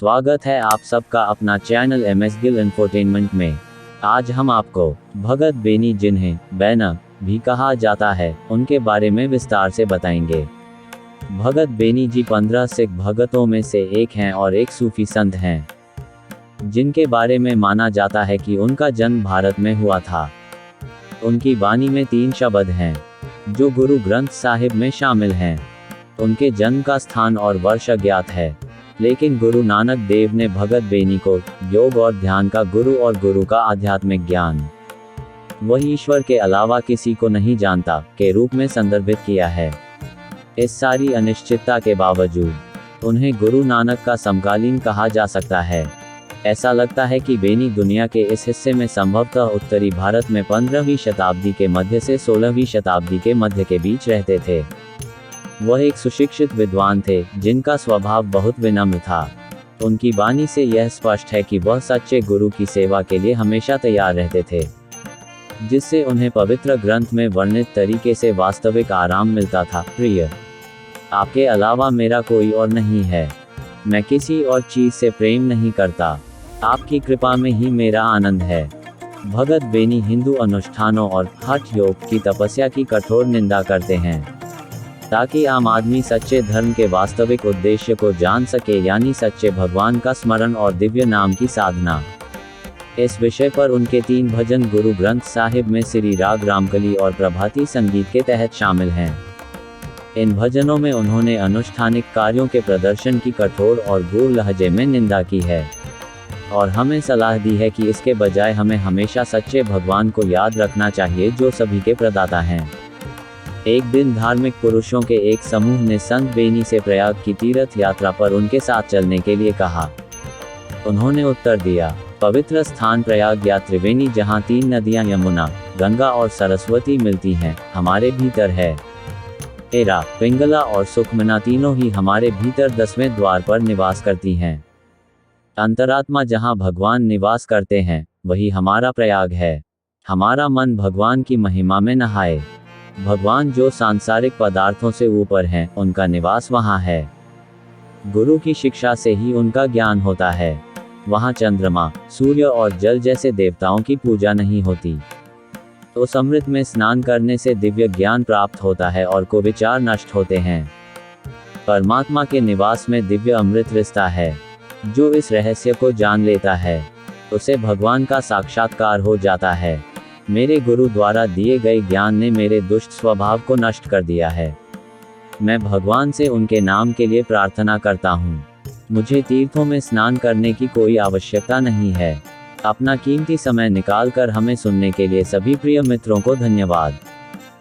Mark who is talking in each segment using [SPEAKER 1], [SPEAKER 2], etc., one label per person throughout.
[SPEAKER 1] स्वागत है आप सबका अपना चैनल एमएस गिल इंफोटेनमेंट में। आज हम आपको भगत बेनी, जिन्हें बैना भी कहा जाता है, उनके बारे में विस्तार से बताएंगे। भगत बेनी जी 15 सिख भगतों में से एक हैं और एक सूफी संत हैं, जिनके बारे में माना जाता है कि उनका जन्म भारत में हुआ था। उनकी वाणी में 3 शब्द हैं, जो गुरु ग्रंथ साहिब में शामिल हैं। उनके जन्म का स्थान और वर्ष अज्ञात है, लेकिन गुरु नानक देव ने भगत बेनी को योग और ध्यान का गुरु और गुरु का आध्यात्मिक ज्ञान, वही ईश्वर के अलावा किसी को नहीं जानता, के रूप में संदर्भित किया है। इस सारी अनिश्चितता के बावजूद उन्हें गुरु नानक का समकालीन कहा जा सकता है। ऐसा लगता है कि बेनी दुनिया के इस हिस्से में संभवतः उत्तरी भारत में 15वीं शताब्दी के मध्य से 16वीं शताब्दी के मध्य के बीच रहते थे। वह एक सुशिक्षित विद्वान थे, जिनका स्वभाव बहुत विनम्र था। उनकी वाणी से यह स्पष्ट है कि वह सच्चे गुरु की सेवा के लिए हमेशा तैयार रहते थे, जिससे उन्हें पवित्र ग्रंथ में वर्णित तरीके से वास्तविक आराम मिलता था। प्रिय, आपके अलावा मेरा कोई और नहीं है। मैं किसी और चीज से प्रेम नहीं करता। आपकी कृपा में ही मेरा आनंद है। भगत बेनी हिंदू अनुष्ठानों और हठ योग की तपस्या की कठोर निंदा करते हैं, ताकि आम आदमी सच्चे धर्म के वास्तविक उद्देश्य को जान सके, यानी सच्चे भगवान का स्मरण और दिव्य नाम की साधना। इस विषय पर उनके 3 भजन गुरु ग्रंथ साहिब में श्री राग रामकली और प्रभाती संगीत के तहत शामिल हैं। इन भजनों में उन्होंने अनुष्ठानिक कार्यों के प्रदर्शन की कठोर और गूढ़ लहजे में निंदा की है, और हमें सलाह दी है कि इसके बजाय हमें हमेशा सच्चे भगवान को याद रखना चाहिए, जो सभी के प्रदाता हैं। एक दिन धार्मिक पुरुषों के एक समूह ने संत बेनी से प्रयाग की तीर्थ यात्रा पर उनके साथ चलने के लिए कहा। उन्होंने उत्तर दिया, पवित्र स्थान प्रयाग या त्रिवेणी, जहाँ 3 नदियाँ यमुना, गंगा और सरस्वती मिलती हैं, हमारे भीतर है। एरा, पिंगला और सुखमना तीनों ही हमारे भीतर 10वें द्वार पर निवास करती हैं। अंतरात्मा जहाँ भगवान निवास करते हैं, वही हमारा प्रयाग है। हमारा मन भगवान की महिमा में नहाए। भगवान जो सांसारिक पदार्थों से ऊपर हैं, उनका निवास वहाँ है। गुरु की शिक्षा से ही उनका ज्ञान होता है। वहाँ चंद्रमा, सूर्य और जल जैसे देवताओं की पूजा नहीं होती। तो अमृत में स्नान करने से दिव्य ज्ञान प्राप्त होता है और कुविचार नष्ट होते हैं। परमात्मा के निवास में दिव्य अमृत रिश्ता है। जो इस रहस्य को जान लेता है, उसे भगवान का साक्षात्कार हो जाता है। मेरे गुरु द्वारा दिए गए ज्ञान ने मेरे दुष्ट स्वभाव को नष्ट कर दिया है। मैं भगवान से उनके नाम के लिए प्रार्थना करता हूँ। मुझे तीर्थों में स्नान करने की कोई आवश्यकता नहीं है। अपना कीमती समय निकालकर हमें सुनने के लिए सभी प्रिय मित्रों को धन्यवाद।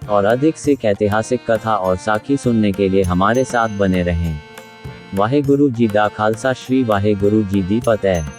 [SPEAKER 1] और अधिक सिख ऐतिहासिक कथा और साखी सुनने के लिए हमारे साथ बने रहें। वाहे गुरु जी दा खालसा, श्री वाहे गुरु जी दी फतेह।